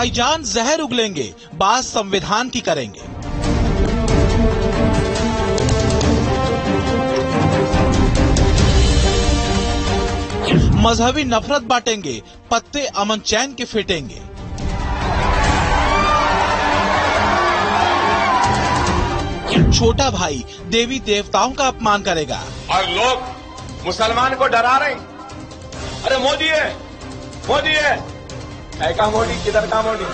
भाईजान जहर उगलेंगे, बात संविधान की करेंगे। मजहबी नफरत बांटेंगे, पत्ते अमन चैन के फेंटेंगे। छोटा भाई देवी देवताओं का अपमान करेगा और लोग मुसलमान को डरा रहे। अरे मोदी है, मोदी है का मोदी, किधर का मोदी।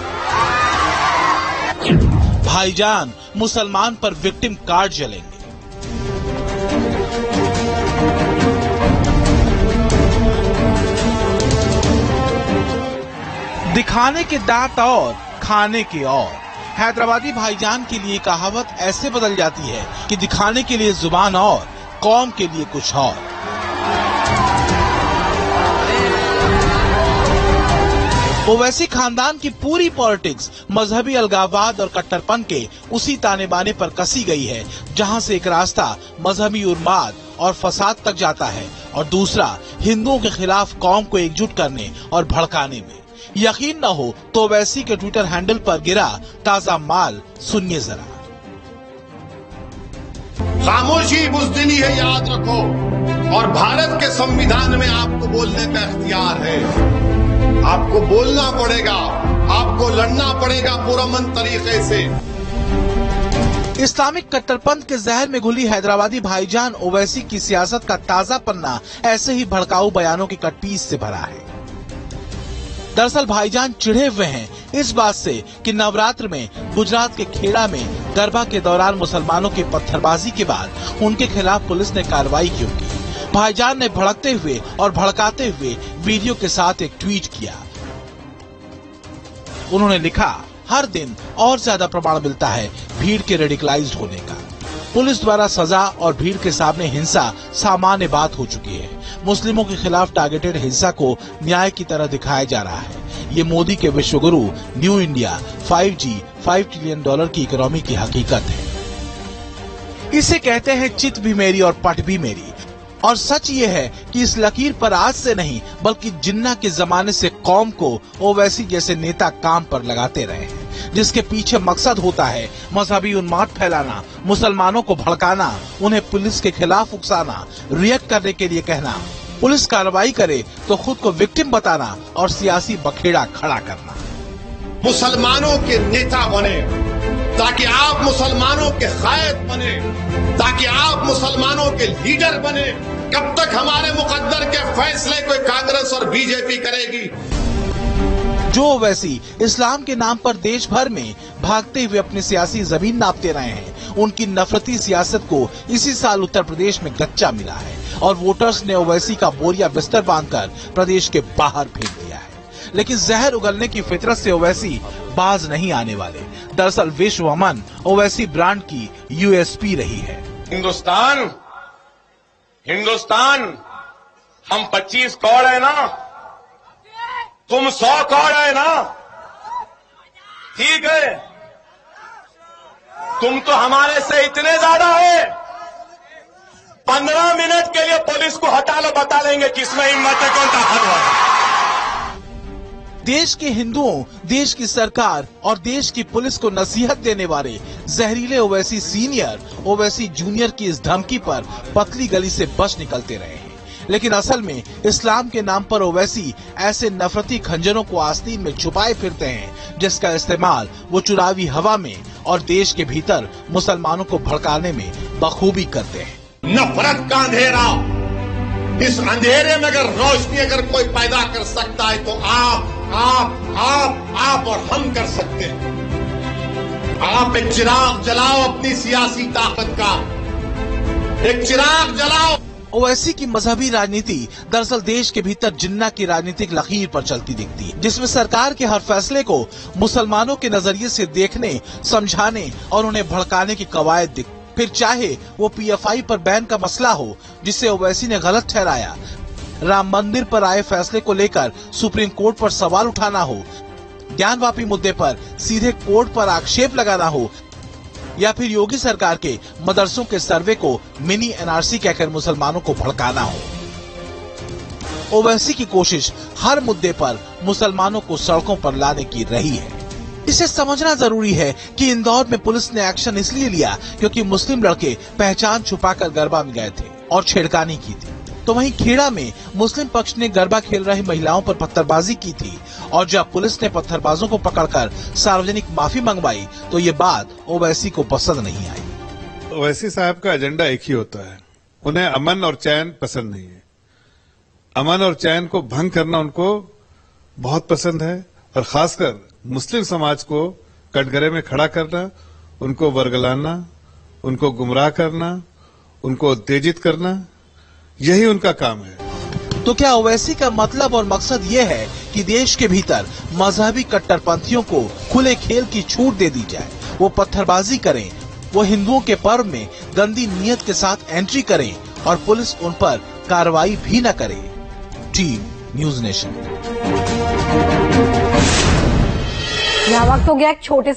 भाईजान मुसलमान पर विक्टिम कार्ड जलेंगे। दिखाने के दांत और खाने के और। हैदराबादी भाईजान के लिए कहावत ऐसे बदल जाती है कि दिखाने के लिए जुबान और, कौम के लिए कुछ और। ओवैसी खानदान की पूरी पॉलिटिक्स मजहबी अलगाववाद और कट्टरपन के उसी ताने बाने पर कसी गई है, जहां से एक रास्ता मजहबी उन्माद और फसाद तक जाता है और दूसरा हिंदुओं के खिलाफ कौम को एकजुट करने और भड़काने में। यकीन न हो तो ओवैसी के ट्विटर हैंडल पर गिरा ताजा माल, सुनिए जरा। खामोशी बुज़दिली है, याद रखो, और भारत के संविधान में आपको बोलने का इख्तियार है। आपको बोलना पड़ेगा, आपको लड़ना पड़ेगा पुरअमन तरीके से। इस्लामिक कट्टरपंथ के जहर में घुली हैदराबादी भाईजान ओवैसी की सियासत का ताजा पन्ना ऐसे ही भड़काऊ बयानों की कटपीस से भरा है। दरअसल भाईजान चिढ़े हुए हैं इस बात से कि नवरात्र में गुजरात के खेड़ा में गरबा के दौरान मुसलमानों की पत्थरबाजी के बाद उनके खिलाफ पुलिस ने कार्रवाई क्यों की। भाईजान ने भड़कते हुए और भड़काते हुए वीडियो के साथ एक ट्वीट किया। उन्होंने लिखा, हर दिन और ज्यादा प्रमाण मिलता है भीड़ के रेडिकलाइज्ड होने का। पुलिस द्वारा सजा और भीड़ के सामने हिंसा सामान्य बात हो चुकी है। मुस्लिमों के खिलाफ टारगेटेड हिंसा को न्याय की तरह दिखाया जा रहा है। ये मोदी के विश्वगुरु न्यू इंडिया 5G $5 ट्रिलियन की इकोनॉमी की हकीकत है। इसे कहते हैं चित भी मेरी और पट भी मेरी। और सच ये है कि इस लकीर पर आज से नहीं बल्कि जिन्ना के जमाने से कौम को ओवैसी जैसे नेता काम पर लगाते रहे हैं, जिसके पीछे मकसद होता है मजहबी उन्माद फैलाना, मुसलमानों को भड़काना, उन्हें पुलिस के खिलाफ उकसाना, रिएक्ट करने के लिए कहना, पुलिस कार्रवाई करे तो खुद को विक्टिम बताना और सियासी बखेड़ा खड़ा करना। मुसलमानों के नेता बने ताकि आप मुसलमानों के कायद बने, ताकि आप मुसलमानों के लीडर बने। कब तक हमारे मुकद्दर के फैसले कोई कांग्रेस और बीजेपी करेगी। जो ओवैसी इस्लाम के नाम पर देश भर में भागते हुए अपनी सियासी जमीन नापते रहे हैं, उनकी नफरती सियासत को इसी साल उत्तर प्रदेश में गच्चा मिला है और वोटर्स ने ओवैसी का बोरिया बिस्तर बांधकर प्रदेश के बाहर फेंक दिया है। लेकिन जहर उगलने की फितरत से ओवैसी बाज नहीं आने वाले। दरअसल विश्व अमन ओवैसी ब्रांड की USP रही है। हिंदुस्तान हम 25 करोड़ है ना, तुम 100 करोड़ है ना, ठीक है। तुम तो हमारे से इतने ज्यादा है, 15 मिनट के लिए पुलिस को हटा लो, बता लेंगे किसमें हिम्मत है, कौन ताकतवर है। देश के हिंदुओं, देश की सरकार और देश की पुलिस को नसीहत देने वाले जहरीले ओवैसी सीनियर, ओवैसी जूनियर की इस धमकी पर पतली गली से बच निकलते रहे हैं। लेकिन असल में इस्लाम के नाम पर ओवैसी ऐसे नफरती खंजरों को आस्तीन में छुपाए फिरते हैं, जिसका इस्तेमाल वो चुनावी हवा में और देश के भीतर मुसलमानों को भड़काने में बखूबी करते हैं। नफरत का अंधेरा, इस अंधेरे में अगर रोशनी अगर कोई पैदा कर सकता है तो आप और हम कर सकते हैं। आप एक चिराग जलाओ अपनी सियासी ताकत का, एक चिराग जलाओ। ओवैसी की मजहबी राजनीति दरअसल देश के भीतर जिन्ना की राजनीतिक लकीर पर चलती दिखती है, जिसमें सरकार के हर फैसले को मुसलमानों के नजरिए से देखने, समझाने और उन्हें भड़काने की कवायद दिखती। फिर चाहे वो PFI पर बैन का मसला हो, जिसे ओवैसी ने गलत ठहराया, राम मंदिर पर आए फैसले को लेकर सुप्रीम कोर्ट पर सवाल उठाना हो, ज्ञानवापी मुद्दे पर सीधे कोर्ट पर आक्षेप लगाना हो, या फिर योगी सरकार के मदरसों के सर्वे को मिनी NRC कहकर मुसलमानों को भड़काना हो। ओवैसी की कोशिश हर मुद्दे पर मुसलमानों को सड़कों पर लाने की रही है। इसे समझना जरूरी है कि इंदौर में पुलिस ने एक्शन इसलिए लिया क्योंकि मुस्लिम लड़के पहचान छुपाकर गरबा में गए थे और छेड़खानी की थी। तो वहीं खेड़ा में मुस्लिम पक्ष ने गरबा खेल रही महिलाओं पर पत्थरबाजी की थी और जब पुलिस ने पत्थरबाजों को पकड़कर सार्वजनिक माफी मंगवाई तो ये बात ओवैसी को पसंद नहीं आई। ओवैसी साहब का एजेंडा एक ही होता है, उन्हें अमन और चैन पसंद नहीं है। अमन और चैन को भंग करना उनको बहुत पसंद है और खासकर मुस्लिम समाज को कटघरे में खड़ा करना, उनको वर्गलाना, उनको गुमराह करना, उनको उत्तेजित करना, यही उनका काम है। तो क्या ओवैसी का मतलब और मकसद ये है कि देश के भीतर मजहबी कट्टरपंथियों को खुले खेल की छूट दे दी जाए, वो पत्थरबाजी करें, वो हिंदुओं के पर्व में गंदी नीयत के साथ एंट्री करें और पुलिस उन पर कार्रवाई भी न करे? Team news nation. यहाँ वक्त हो गया एक छोटे से